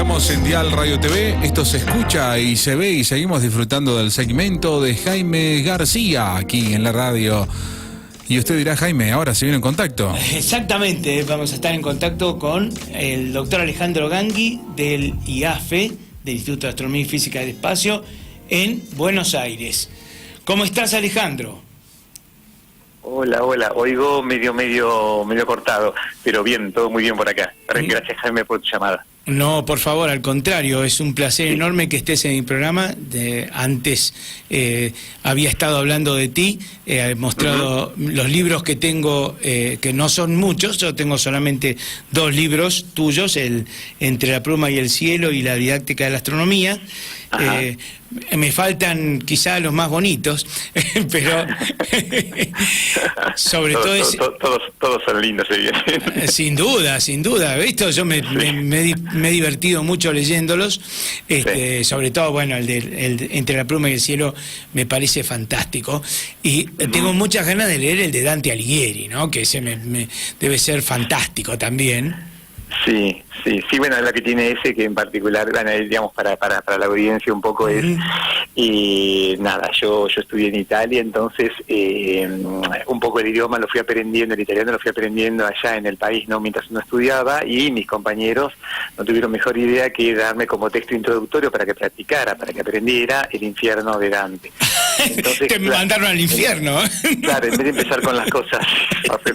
Estamos en Dial Radio TV, esto se escucha y se ve y seguimos disfrutando del segmento de Jaime García aquí en la radio. Y usted dirá, Jaime, ahora se viene en contacto. Exactamente, vamos a estar en contacto con el doctor Alejandro Gangui del IAFE, del Instituto de Astronomía y Física del Espacio, en Buenos Aires. ¿Cómo estás, Alejandro? Hola, oigo medio cortado, pero bien, todo muy bien por acá. Gracias, Jaime, por tu llamada. No, por favor, al contrario, es un placer enorme que estés en mi programa. Antes había estado hablando de ti, he mostrado los libros que tengo, que no son muchos, yo tengo solamente 2 libros tuyos, el Entre la pluma y el cielo y la didáctica de la astronomía. Me faltan quizá los más bonitos, pero sobre todos son lindos, sin duda, ¿visto? Yo me he divertido mucho leyéndolos, sí. Sobre todo, bueno, el Entre la pluma y el cielo me parece fantástico, y tengo muchas ganas de leer el de Dante Alighieri, ¿no? Que ese debe ser fantástico también. Sí, bueno, lo que tiene ese que en particular, bueno, digamos, para la audiencia un poco es, nada, yo estudié en Italia, entonces un poco el idioma lo fui aprendiendo, el italiano lo fui aprendiendo allá en el país, ¿no? Mientras uno estudiaba, y mis compañeros no tuvieron mejor idea que darme como texto introductorio para que practicara, para que aprendiera el infierno de Dante. Entonces, te mandaron al infierno. Claro, en vez de empezar con las cosas,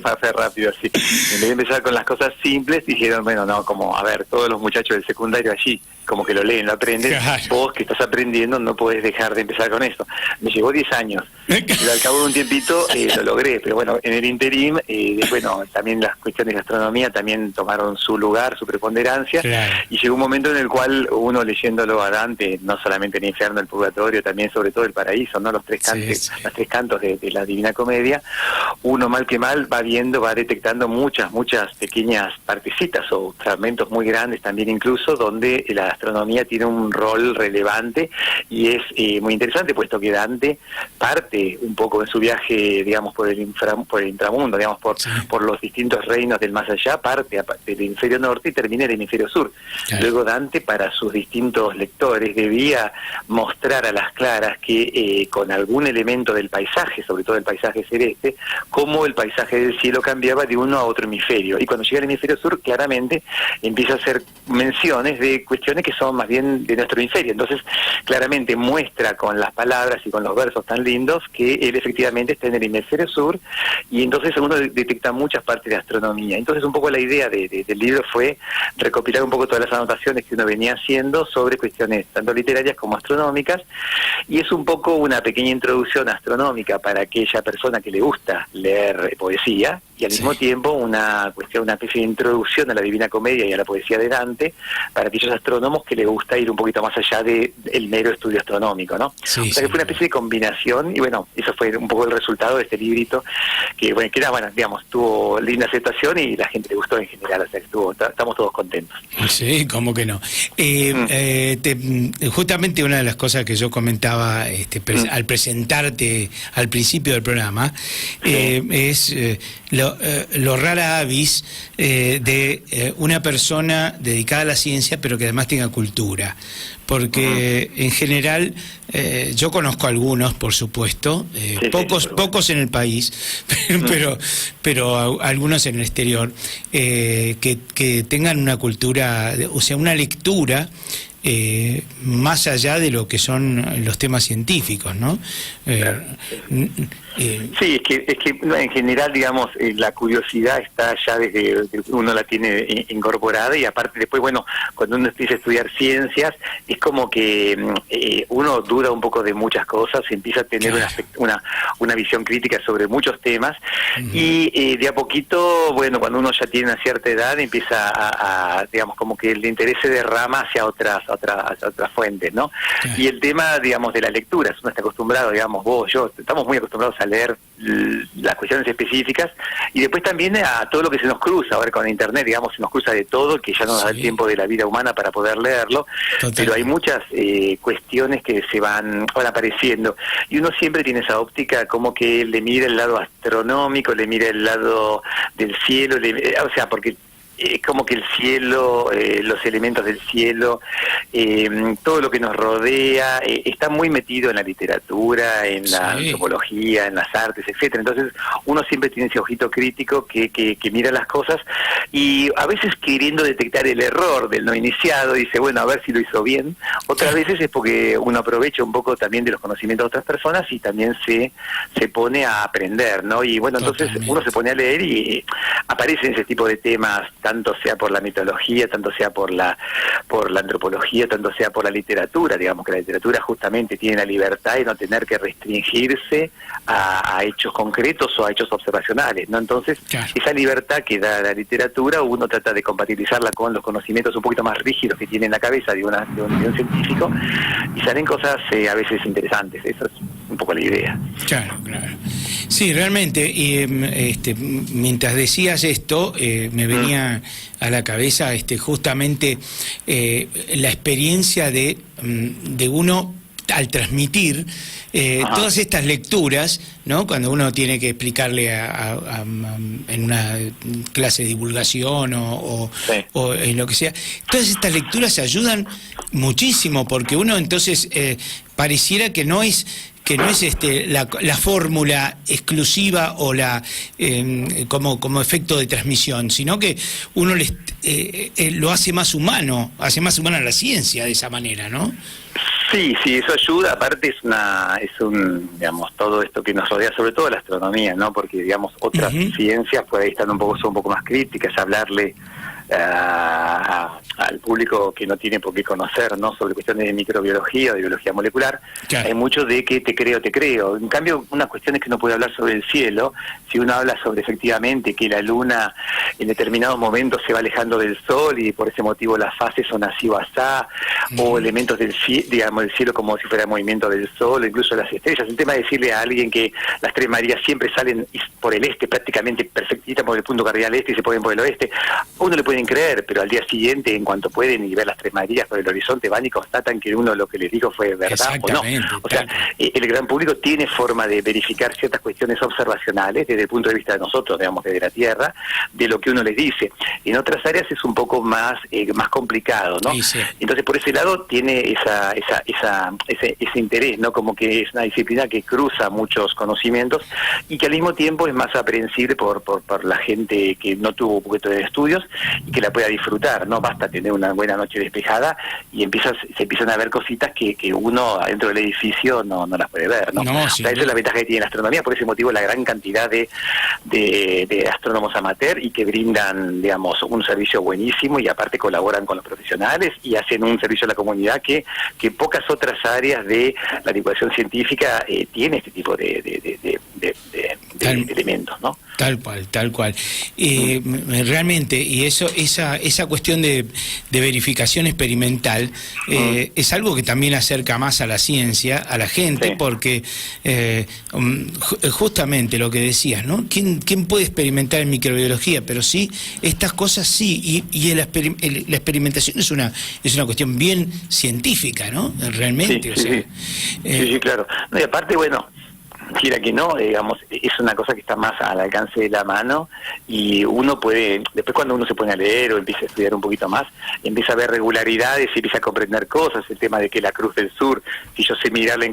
para hacer rápido así, en vez de empezar con las cosas simples, dijeron, bueno, no, como, a ver, todos los muchachos del secundario allí, como que lo leen, lo aprenden, claro. Vos que estás aprendiendo no podés dejar de empezar con esto. Me llevó 10 años, pero al cabo de un tiempito lo logré, pero bueno, en el interim, bueno, también las cuestiones de astronomía también tomaron su lugar, su preponderancia, claro. Y llegó un momento en el cual uno leyéndolo a Dante, no solamente el infierno, el purgatorio, también sobre todo el paraíso, ¿no? Los tres cantos de la Divina Comedia, uno mal que mal va viendo, va detectando muchas pequeñas partecitas o fragmentos muy grandes también incluso, donde la astronomía tiene un rol relevante, y es muy interesante, puesto que Dante parte un poco en su viaje, digamos, por el intramundo, digamos, por los distintos reinos del más allá, parte del hemisferio norte y termina en el hemisferio sur. Claro. Luego Dante, para sus distintos lectores, debía mostrar a las claras que con algún elemento del paisaje, sobre todo el paisaje celeste, cómo el paisaje del cielo cambiaba de uno a otro hemisferio. Y cuando llega al hemisferio sur, claramente empieza a hacer menciones de cuestiones que son más bien de nuestro hemisferio. Entonces, claramente muestra con las palabras y con los versos tan lindos que él efectivamente está en el hemisferio sur, y entonces uno detecta muchas partes de astronomía. Entonces, un poco la idea del libro fue recopilar un poco todas las anotaciones que uno venía haciendo sobre cuestiones tanto literarias como astronómicas, y es un poco una pequeña introducción astronómica para aquella persona que le gusta leer poesía, y al mismo tiempo una especie de introducción a la Divina Comedia y a la poesía de Dante para aquellos astrónomos que les gusta ir un poquito más allá del mero estudio astronómico, ¿no? O sea que fue una especie de combinación, y bueno, eso fue un poco el resultado de este librito, que era, digamos, tuvo linda aceptación y la gente le gustó en general, o sea que estamos todos contentos. Sí, cómo que no. Justamente una de las cosas que yo comentaba al presentarte al principio del programa, es lo rara avis de una persona dedicada a la ciencia, pero que además tenga cultura. Porque en general, yo conozco algunos, por supuesto, pocos en el país, pero algunos en el exterior, que tengan una cultura, o sea, una lectura más allá de lo que son los temas científicos, ¿no? Claro. Sí, es que en general, digamos, la curiosidad está ya desde que uno la tiene incorporada, y aparte después, bueno, cuando uno empieza a estudiar ciencias, es como que uno duda un poco de muchas cosas, empieza a tener una visión crítica sobre muchos temas, y de a poquito, bueno, cuando uno ya tiene una cierta edad, empieza a digamos, como que el interés se derrama hacia otras fuentes, ¿no? Claro. Y el tema, digamos, de la lectura, uno está acostumbrado, digamos, vos, yo, estamos muy acostumbrados a leer las cuestiones específicas, y después también a todo lo que se nos cruza. Ahora con internet, digamos, se nos cruza de todo, que ya no nos da el tiempo de la vida humana para poder leerlo. Total. Pero hay muchas cuestiones que se van apareciendo, y uno siempre tiene esa óptica como que le mira el lado astronómico, le mira el lado del cielo, o sea, porque como que el cielo, los elementos del cielo, todo lo que nos rodea, está muy metido en la literatura, en la antropología, en las artes, etcétera. Entonces uno siempre tiene ese ojito crítico que mira las cosas y a veces queriendo detectar el error del no iniciado, dice, bueno, a ver si lo hizo bien. Otras veces es porque uno aprovecha un poco también de los conocimientos de otras personas y también se pone a aprender, ¿no? Y bueno, entonces uno se pone a leer y aparecen ese tipo de temas, tanto sea por la mitología, tanto sea por la antropología, tanto sea por la literatura. Digamos que la literatura justamente tiene la libertad de no tener que restringirse a hechos concretos o a hechos observacionales, ¿no? Entonces, esa libertad que da la literatura, uno trata de compatibilizarla con los conocimientos un poquito más rígidos que tiene en la cabeza de un científico, y salen cosas a veces interesantes. Esa es un poco la idea. Claro. Sí, realmente, mientras decías esto, me venía a la cabeza justamente la experiencia de uno al transmitir todas estas lecturas, ¿no? Cuando uno tiene que explicarle en una clase de divulgación o en lo que sea, todas estas lecturas ayudan muchísimo, porque uno entonces pareciera que no es la fórmula exclusiva o como efecto de transmisión, sino que uno lo hace más humano, la ciencia de esa manera, ¿no? Sí, eso ayuda. Aparte digamos, todo esto que nos rodea, sobre todo la astronomía, ¿no? Porque, digamos, otras ciencias por ahí son un poco más críticas, hablarle al público que no tiene por qué conocer, ¿no? Sobre cuestiones de microbiología o de biología molecular. Hay mucho de que te creo. En cambio, unas cuestiones que uno puede hablar sobre el cielo, si uno habla sobre efectivamente que la luna en determinados momentos se va alejando del sol y por ese motivo las fases son así o asá, o elementos del cielo como si fuera el movimiento del sol, o incluso las estrellas. El tema de decirle a alguien que las Tres Marías siempre salen por el este, prácticamente perfectita por el punto cardinal este y se ponen por el oeste, uno le pueden creer, pero al día siguiente, en cuanto pueden y ver las Tres Marías por el horizonte, van y constatan que uno lo que les dijo fue verdad o no. O sea, el gran público tiene forma de verificar ciertas cuestiones observacionales desde el punto de vista de nosotros, digamos, desde la Tierra, de lo que uno les dice. En otras áreas es un poco más complicado, ¿no? Sí. Entonces, por ese lado tiene ese interés, ¿no? Como que es una disciplina que cruza muchos conocimientos y que al mismo tiempo es más aprehensible por la gente que no tuvo un poquito de estudios y que la pueda disfrutar, ¿no? Basta tener una buena noche despejada y se empiezan a ver cositas que uno adentro del edificio no las puede ver, ¿no? O sea, esa es la ventaja que tiene la astronomía, por ese motivo la gran cantidad de astrónomos amateur y que brindan, digamos, un servicio buenísimo y aparte colaboran con los profesionales y hacen un servicio a la comunidad que pocas otras áreas de la divulgación científica tiene este tipo de elementos, ¿no? Tal cual. Realmente, y esa cuestión de verificación experimental es algo que también acerca más a la ciencia, a la gente, porque justamente lo que decías, ¿no? ¿Quién puede experimentar en microbiología? Pero sí, estas cosas sí, y la experimentación es una cuestión bien científica, ¿no? Realmente, sí, claro. No, y aparte, bueno, quiera que no, digamos, es una cosa que está más al alcance de la mano y uno puede, después cuando uno se pone a leer o empieza a estudiar un poquito más, empieza a ver regularidades y empieza a comprender cosas, el tema de que la Cruz del Sur, si yo sé mirarla en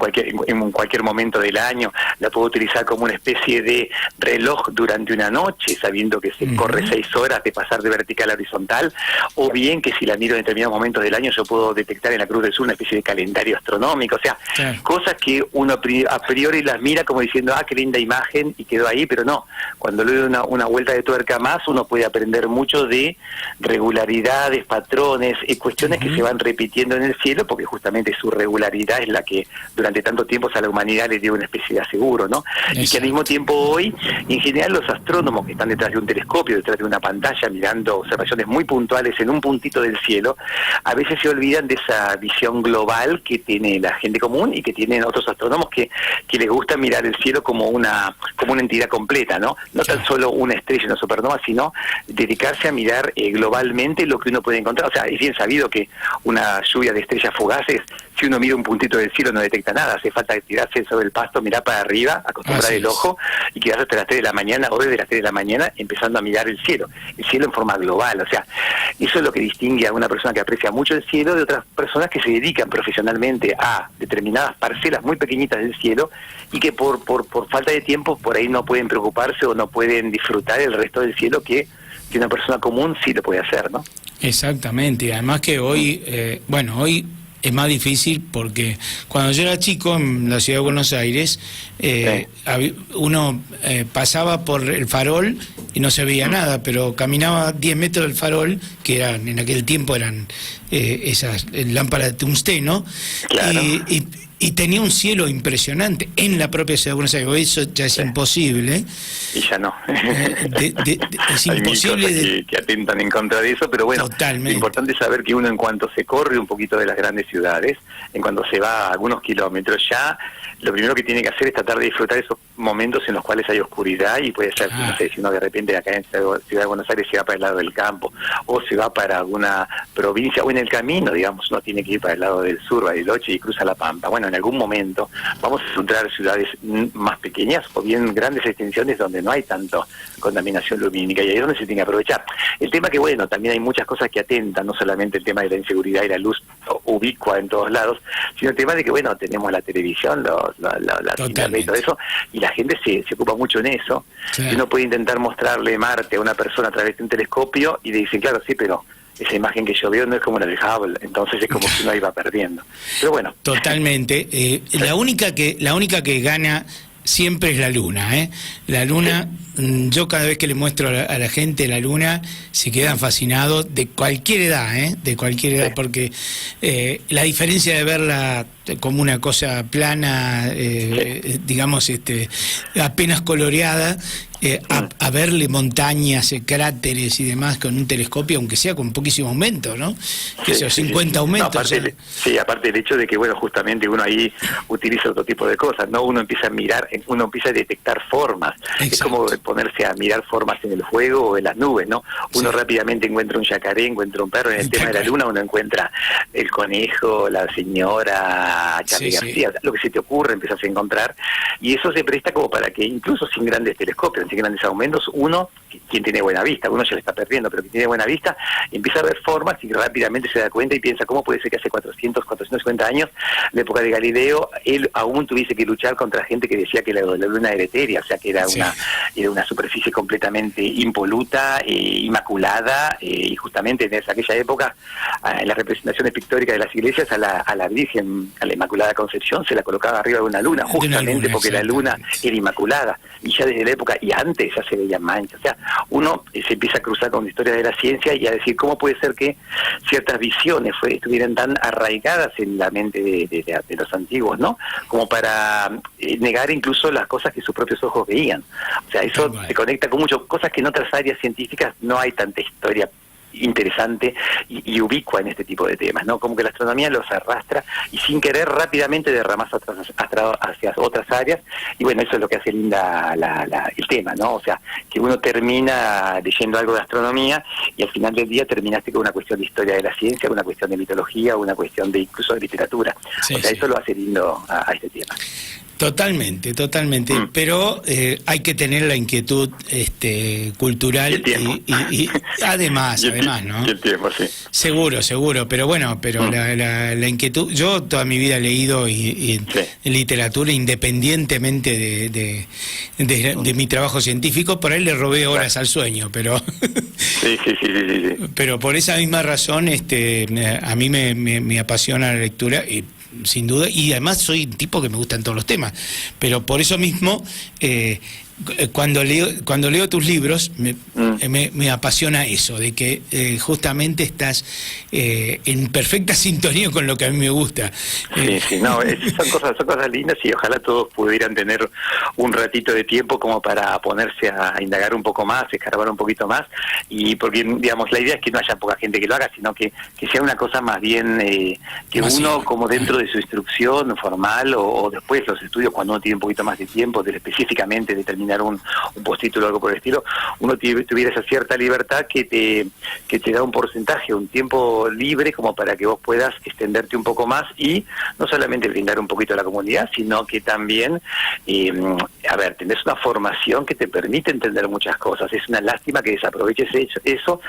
cualquier momento del año, la puedo utilizar como una especie de reloj durante una noche, sabiendo que se corre 6 horas de pasar de vertical a horizontal, o bien que si la miro en determinados momentos del año yo puedo detectar en la Cruz del Sur una especie de calendario astronómico, o sea, cosas que uno a priori las mira como diciendo, qué linda imagen, y quedó ahí, pero no. Cuando le doy una vuelta de tuerca más, uno puede aprender mucho de regularidades, patrones, cuestiones que se van repitiendo en el cielo, porque justamente su regularidad es la que durante tanto tiempo a la humanidad le dio una especie de aseguro, ¿no? Y que al mismo tiempo hoy, en general, los astrónomos que están detrás de un telescopio, detrás de una pantalla, mirando observaciones muy puntuales en un puntito del cielo, a veces se olvidan de esa visión global que tiene la gente común y que tienen otros astrónomos que les gusta mirar el cielo como una entidad completa, ¿no? No tan solo una estrella, una supernova, sino dedicarse a mirar globalmente lo que uno puede encontrar. O sea, es bien sabido que una lluvia de estrellas fugaces si uno mira un puntito del cielo no detecta nada, hace falta tirarse sobre el pasto, mirar para arriba, acostumbrar el ojo y quedarse hasta las 3 de la mañana o desde las 3 de la mañana empezando a mirar el cielo en forma global. O sea, eso es lo que distingue a una persona que aprecia mucho el cielo de otras personas que se dedican profesionalmente a determinadas parcelas muy pequeñitas del cielo y que por falta de tiempo por ahí no pueden preocuparse o no pueden disfrutar el resto del cielo que una persona común sí lo puede hacer, ¿no? Exactamente, y además que hoy, hoy es más difícil porque cuando yo era chico en la ciudad de Buenos Aires, uno pasaba por el farol y no se veía nada, pero caminaba 10 metros del farol, que eran en aquel tiempo eran esas lámparas de tungsteno, claro. y tenía un cielo impresionante en la propia ciudad de Buenos Aires. Eso ya es imposible. Y ya no. Es hay imposible. Hay cosas que atentan en contra de eso, pero bueno, totalmente. Lo importante es saber que uno en cuanto se corre un poquito de las grandes ciudades, en cuanto se va a algunos kilómetros, ya lo primero que tiene que hacer es tratar de disfrutar esos momentos en los cuales hay oscuridad y puede ser, no sé, si uno de repente acá en Ciudad de Buenos Aires se va para el lado del campo o se va para alguna provincia o en el camino, digamos, uno tiene que ir para el lado del sur, Bariloche y cruza la Pampa. Bueno, en algún momento vamos a encontrar ciudades más pequeñas o bien grandes extensiones donde no hay tanto contaminación lumínica y ahí es donde se tiene que aprovechar. El tema que, bueno, también hay muchas cosas que atentan, no solamente el tema de la inseguridad y la luz ubicua en todos lados, sino el tema de que, bueno, tenemos la televisión, la internet y todo eso, y la gente se ocupa mucho en eso. Sí. Y uno puede intentar mostrarle Marte a una persona a través de un telescopio y le dicen, claro, sí, pero esa imagen que yo veo no es como la de Hubble, entonces es como que uno iba perdiendo. Pero bueno. Totalmente. La única que gana siempre es la luna, ¿eh? La luna, yo cada vez que le muestro a la gente la luna, se quedan fascinados de cualquier edad, ¿eh? De cualquier edad, porque la diferencia de verla como una cosa plana, digamos, apenas coloreada, a verle montañas, cráteres y demás con un telescopio, aunque sea con poquísimo aumento, ¿no? Que esos 50 aumentos. No, aparte del hecho de que, bueno, justamente uno ahí utiliza otro tipo de cosas, ¿no? Uno empieza a mirar, uno empieza a detectar formas. Exacto. Es como ponerse a mirar formas en el fuego o en las nubes, ¿no? Uno rápidamente encuentra un yacaré, encuentra un perro. En el tema de la luna uno encuentra el conejo, la señora Charly García, lo que se te ocurre empiezas a encontrar, y eso se presta como para que incluso sin grandes telescopios, sin grandes aumentos, uno, quien tiene buena vista, uno ya le está perdiendo, pero quien tiene buena vista, empieza a ver formas y rápidamente se da cuenta y piensa, ¿cómo puede ser que hace 450 años, la época de Galileo, él aún tuviese que luchar contra gente que decía que la luna era etérea, o sea que era una superficie completamente impoluta, inmaculada, y justamente en aquella época, en las representaciones pictóricas de las iglesias, a la Virgen, a la Inmaculada Concepción, se la colocaba arriba de una luna, justamente porque la luna era inmaculada, y ya desde la época, y antes ya se veían manchas, o sea, uno se empieza a cruzar con la historia de la ciencia y a decir cómo puede ser que ciertas visiones estuvieran tan arraigadas en la mente de los antiguos, ¿no? Como para negar incluso las cosas que sus propios ojos veían. O sea, eso se conecta con muchas cosas que en otras áreas científicas no hay tanta historia interesante y ubicua en este tipo de temas, ¿no? Como que la astronomía los arrastra y sin querer rápidamente derramas hacia otras áreas, y bueno, eso es lo que hace linda el tema, ¿no? O sea, que uno termina leyendo algo de astronomía y al final del día terminaste con una cuestión de historia de la ciencia, una cuestión de mitología, una cuestión de incluso de literatura. Eso lo hace lindo a este tema. Totalmente, pero hay que tener la inquietud cultural y además, ¿no? Y el tiempo, sí. Seguro, pero bueno, la inquietud, yo toda mi vida he leído en literatura independientemente de mi trabajo científico, por ahí le robé horas al sueño, pero sí. Pero por esa misma razón a mí me apasiona la lectura y sin duda, y además soy un tipo que me gustan todos los temas, pero por eso mismo cuando leo tus libros me apasiona eso, de que justamente estás en perfecta sintonía con lo que a mí me gusta. Son cosas lindas y ojalá todos pudieran tener un ratito de tiempo como para ponerse a indagar un poco más, escarbar un poquito más, y porque, digamos, la idea es que no haya poca gente que lo haga, sino que sea una cosa más bien que uno, como dentro de su instrucción formal o después los estudios, cuando uno tiene un poquito más de tiempo, específicamente determinado terminar un postítulo o algo por el estilo, uno tuviera esa cierta libertad que te da un porcentaje, un tiempo libre como para que vos puedas extenderte un poco más y no solamente brindar un poquito a la comunidad, sino que también, tenés una formación que te permite entender muchas cosas. Es una lástima que desaproveches eso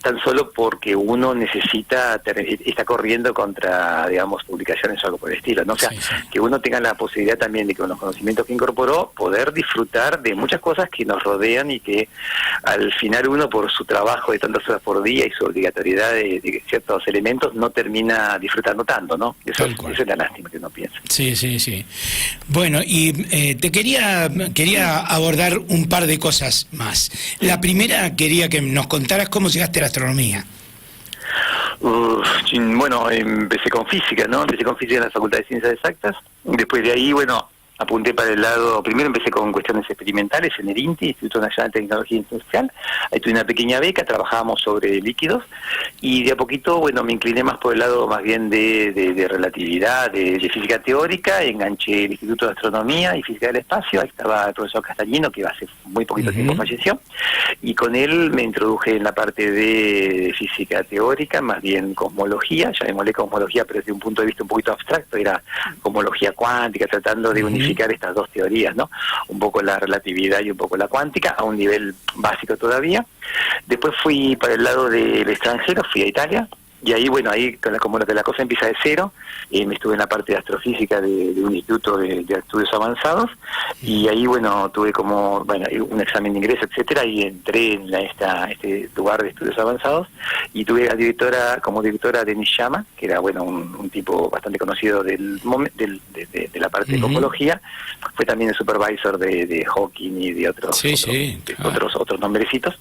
tan solo porque uno está corriendo contra, digamos, publicaciones o algo por el estilo, ¿no? O sea, que uno tenga la posibilidad también de, con los conocimientos que incorporó, poder disfrutar de muchas cosas que nos rodean y que al final uno, por su trabajo de tantas horas por día y su obligatoriedad de ciertos elementos, no termina disfrutando tanto, ¿no? Eso es la lástima que uno piensa. Sí. Bueno, y te quería abordar un par de cosas más. La primera, quería que nos contaras cómo llegaste a la astronomía. Bueno, empecé con física, ¿no? Empecé con física en la Facultad de Ciencias Exactas. Después de ahí, apunté para el lado, primero empecé con cuestiones experimentales en el INTI, Instituto Nacional de Tecnología Industrial. Ahí tuve una pequeña beca, trabajábamos sobre líquidos y de a poquito, me incliné más por el lado más bien de relatividad, de física teórica. Enganché el Instituto de Astronomía y Física del Espacio. Ahí estaba el profesor Castañino, que hace muy poquito tiempo falleció, y con él me introduje en la parte de física teórica, más bien cosmología, llamémosle cosmología, pero desde un punto de vista un poquito abstracto, era cosmología cuántica, tratando de unificar estas dos teorías, ¿no? Un poco la relatividad y un poco la cuántica, a un nivel básico todavía. Después fui para el lado del extranjero, fui a Italia, y ahí, ahí como que la cosa empieza de cero, me estuve en la parte de astrofísica de un instituto de estudios avanzados, y ahí, tuve un examen de ingreso, etcétera, y entré en este lugar de estudios avanzados, y tuve como directora de Nishiyama, que era, un tipo bastante conocido de la parte de cosmología. Fue también el supervisor de Hawking y de otros nombrecitos.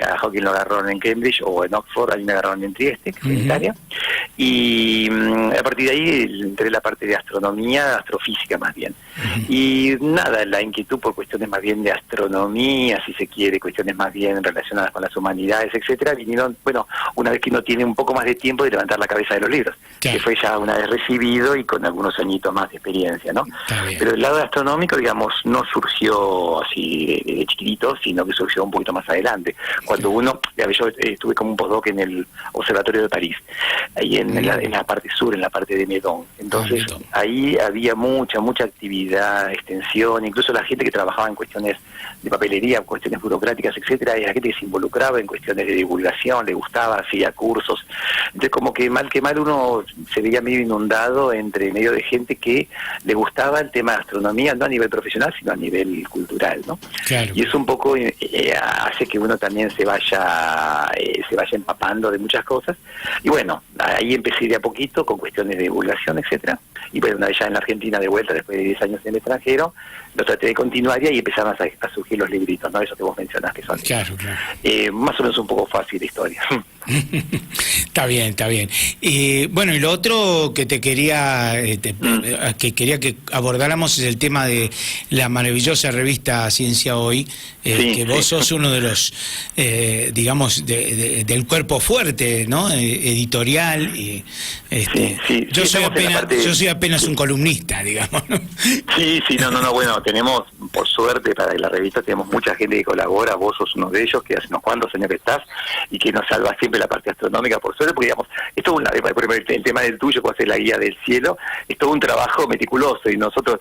A Hawking lo agarraron en Cambridge o en Oxford, a mí me agarraron en Trieste, que fue en Italia, y a partir de ahí entré en la parte de astronomía, astrofísica más bien. Y nada, la inquietud por cuestiones más bien de astronomía, si se quiere, cuestiones más bien relacionadas con las humanidades, etcétera, vinieron, una vez que uno tiene un poco más de tiempo de levantar la cabeza de los libros, que fue ya una vez recibido y con algunos añitos más de experiencia, ¿no? Pero el lado astronómico, digamos, no surgió así de chiquitito, sino que surgió un poquito más adelante. Cuando yo estuve como un postdoc en el Observatorio de París, ahí en la parte sur, en la parte de Meudon. Entonces, ahí había mucha actividad, extensión, incluso la gente que trabajaba en cuestiones de papelería, cuestiones burocráticas, etcétera, y la gente que se involucraba en cuestiones de divulgación, le gustaba, hacía cursos. Entonces, como que mal uno se veía medio inundado entre medio de gente que le gustaba el tema de astronomía, no a nivel profesional, sino a nivel cultural, ¿no? Claro. Y eso un poco hace que uno también se vaya empapando de muchas cosas. Y ahí empecé de a poquito con cuestiones de divulgación, etcétera. Y una vez ya en la Argentina de vuelta, después de 10 años en el extranjero, lo traté de continuar y ahí empezaron a surgir los libritos, ¿no? Eso que vos mencionás, que son más o menos un poco fácil de historia. Está bien. Y lo otro que te quería que abordáramos es el tema de la maravillosa revista Ciencia Hoy, que vos sos uno de los, digamos, del cuerpo fuerte, ¿no? Editorial. Y, yo soy apenas un columnista, digamos, ¿no? Sí, no, tenemos, por suerte, para la revista tenemos mucha gente que colabora. Vos sos uno de ellos, que hace unos cuantos años que estás y que nos salva siempre la parte astronómica, por suerte, porque digamos, esto es el tema del tuyo, que hace la guía del cielo, es todo un trabajo meticuloso, y nosotros,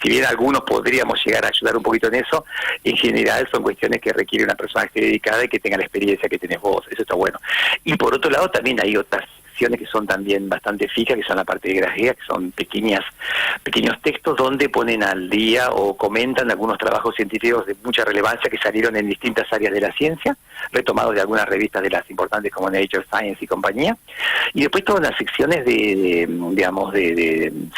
si bien algunos podríamos llegar a ayudar un poquito en eso, en general son cuestiones que requiere una persona que esté dedicada y que tenga la experiencia que tenés vos. Eso está bueno. Y por otro lado también hay otras que son también bastante fijas, que son la parte de grafía, que son pequeños textos donde ponen al día o comentan algunos trabajos científicos de mucha relevancia que salieron en distintas áreas de la ciencia, retomados de algunas revistas de las importantes como Nature, Science y compañía. Y después todas las secciones se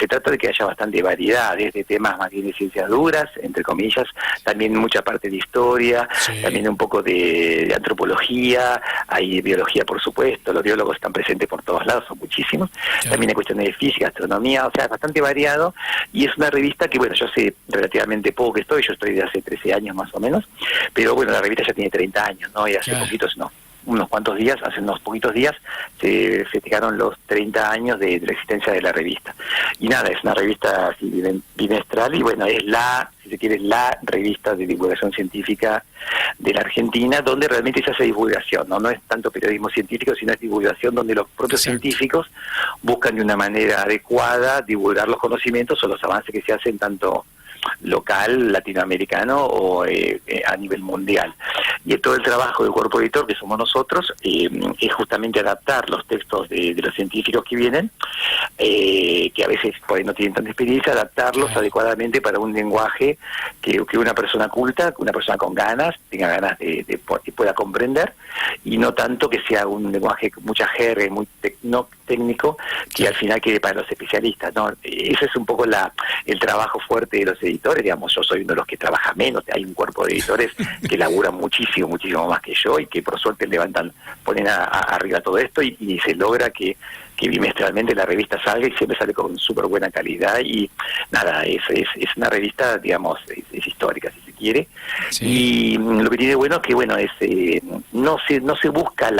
trata de que haya bastante variedad, desde temas más bien de ciencias duras, entre comillas, también mucha parte de historia, también un poco de antropología, hay biología, por supuesto, los biólogos están presentes por todos lados, son muchísimos, también hay cuestiones de física, astronomía, o sea, es bastante variado, y es una revista que, yo sé relativamente poco que yo estoy de hace 13 años más o menos, pero la revista ya tiene 30 años, ¿no? Y hace poquitos no. unos cuantos días, hace unos poquitos días, se festejaron los 30 años de la existencia de la revista. Y nada, es una revista así, bimestral, y bueno, es si se quiere, la revista de divulgación científica de la Argentina, donde realmente se hace divulgación, no es tanto periodismo científico, sino es divulgación donde los propios científicos buscan de una manera adecuada divulgar los conocimientos o los avances que se hacen tanto local, latinoamericano o a nivel mundial. Y todo el trabajo del cuerpo editor, que somos nosotros, es justamente adaptar los textos de los científicos que vienen, que a veces pues, no tienen tanta experiencia, adaptarlos adecuadamente para un lenguaje que una persona culta, una persona con ganas, tenga ganas de pueda comprender, y no tanto que sea un lenguaje con mucha jerga, muy técnico, que al final quede para los especialistas, ¿no? Ese es un poco el trabajo fuerte de los editores, digamos. Yo soy uno de los que trabaja menos, hay un cuerpo de editores que laburan muchísimo más que yo, y que por suerte ponen arriba todo esto, y se logra que bimestralmente la revista salga, y siempre sale con súper buena calidad, y nada, es una revista, digamos, es histórica, si se quiere. Sí. Y lo que tiene bueno es que, bueno, no se busca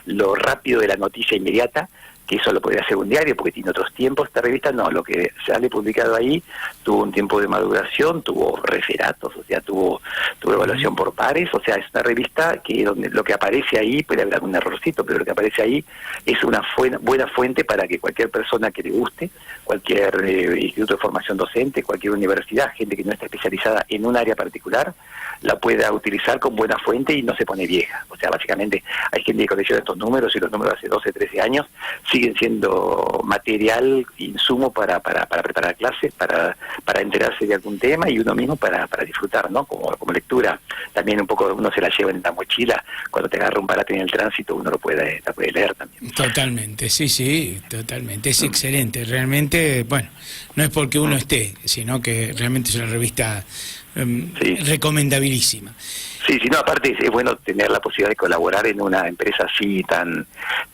lo rápido de la noticia inmediata, que eso lo podría hacer un diario porque tiene otros tiempos. Esta revista no, lo que sale publicado ahí tuvo un tiempo de maduración, tuvo referatos, o sea, tuvo evaluación por pares, o sea, es una revista que donde lo que aparece ahí, puede haber algún errorcito, pero lo que aparece ahí es una buena fuente para que cualquier persona que le guste, cualquier instituto de formación docente, cualquier universidad, gente que no está especializada en un área particular, la pueda utilizar con buena fuente y no se pone vieja. O sea, básicamente hay gente que colecciona estos números, y los números hace 12, 13 años siguen siendo material, insumo para preparar clases, para enterarse de algún tema, y uno mismo para disfrutar, ¿no? Como lectura. También un poco uno se la lleva en la mochila, cuando te agarra un parate en el tránsito, uno la puede leer también. Totalmente, sí, totalmente. Es excelente, realmente, bueno, no es porque uno esté, sino que realmente es una revista recomendabilísima. Sí, no, aparte es bueno tener la posibilidad de colaborar en una empresa así tan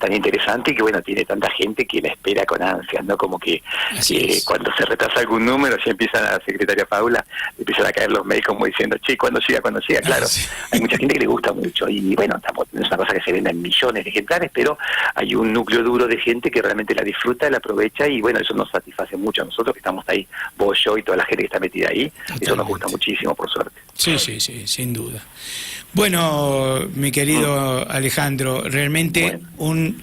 interesante, y que bueno, tiene tanta gente que la espera con ansias, ¿no? Como que cuando se retrasa algún número, ya empieza la secretaria Paula, empiezan a caer los mails como diciendo, che, ¿cuándo llega? Claro, hay mucha gente que le gusta mucho, y bueno, no es una cosa que se venda en millones de ejemplares, pero hay un núcleo duro de gente que realmente la disfruta, la aprovecha, y bueno, eso nos satisface mucho a nosotros que estamos ahí, vos, yo y toda la gente que está metida ahí. Totalmente. Eso nos gusta muchísimo, por suerte. Sí, sin duda. Bueno, mi querido Alejandro, realmente un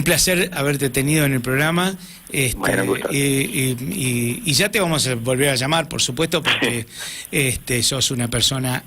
placer haberte tenido en el programa. Y ya te vamos a volver a llamar, por supuesto, porque sos una persona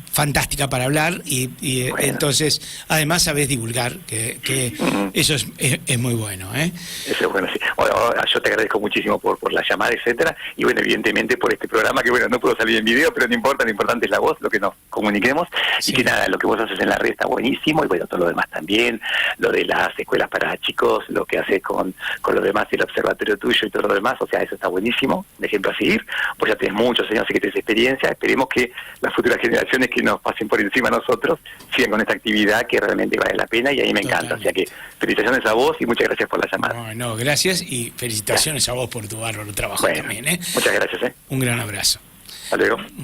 fantástica para hablar, y entonces además sabés divulgar, que eso es muy bueno, ¿eh? Eso es bueno, sí. Bueno, yo te agradezco muchísimo por la llamada, etcétera, y bueno, evidentemente por este programa, que bueno, no puedo salir en video, pero no importa, lo importante es la voz, lo que nos comuniquemos, y que nada, lo que vos haces en la red está buenísimo, y bueno, todo lo demás también, lo de las escuelas para chicos, lo que haces con lo demás, el observatorio tuyo y todo lo demás, o sea, eso está buenísimo, de ejemplo a seguir. Pues ya tenés muchos años, así que tenés experiencia, esperemos que las futuras generaciones que nos pasen por encima a nosotros sigan con esta actividad que realmente vale la pena, y a mí me encanta. O sea que felicitaciones a vos y muchas gracias por la llamada. No, gracias, y felicitaciones a vos por tu bárbaro trabajo también, ¿eh? Muchas gracias, Un gran abrazo.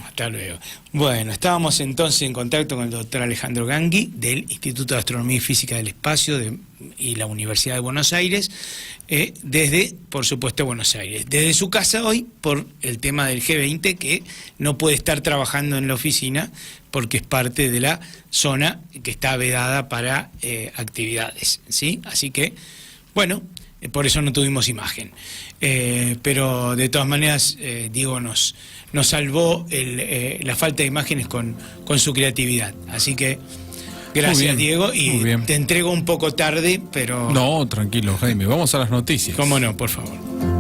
Hasta luego. Bueno, estábamos entonces en contacto con el doctor Alejandro Gangui, del Instituto de Astronomía y Física del Espacio y la Universidad de Buenos Aires, desde, por supuesto, Buenos Aires. Desde su casa hoy, por el tema del G20, que no puede estar trabajando en la oficina porque es parte de la zona que está vedada para actividades, ¿sí? Así que, bueno, por eso no tuvimos imagen. Pero de todas maneras, Diego nos salvó la falta de imágenes con su creatividad. Así que gracias, Diego, y te entrego un poco tarde, pero... No, tranquilo, Jaime, vamos a las noticias. ¿Cómo no? Por favor.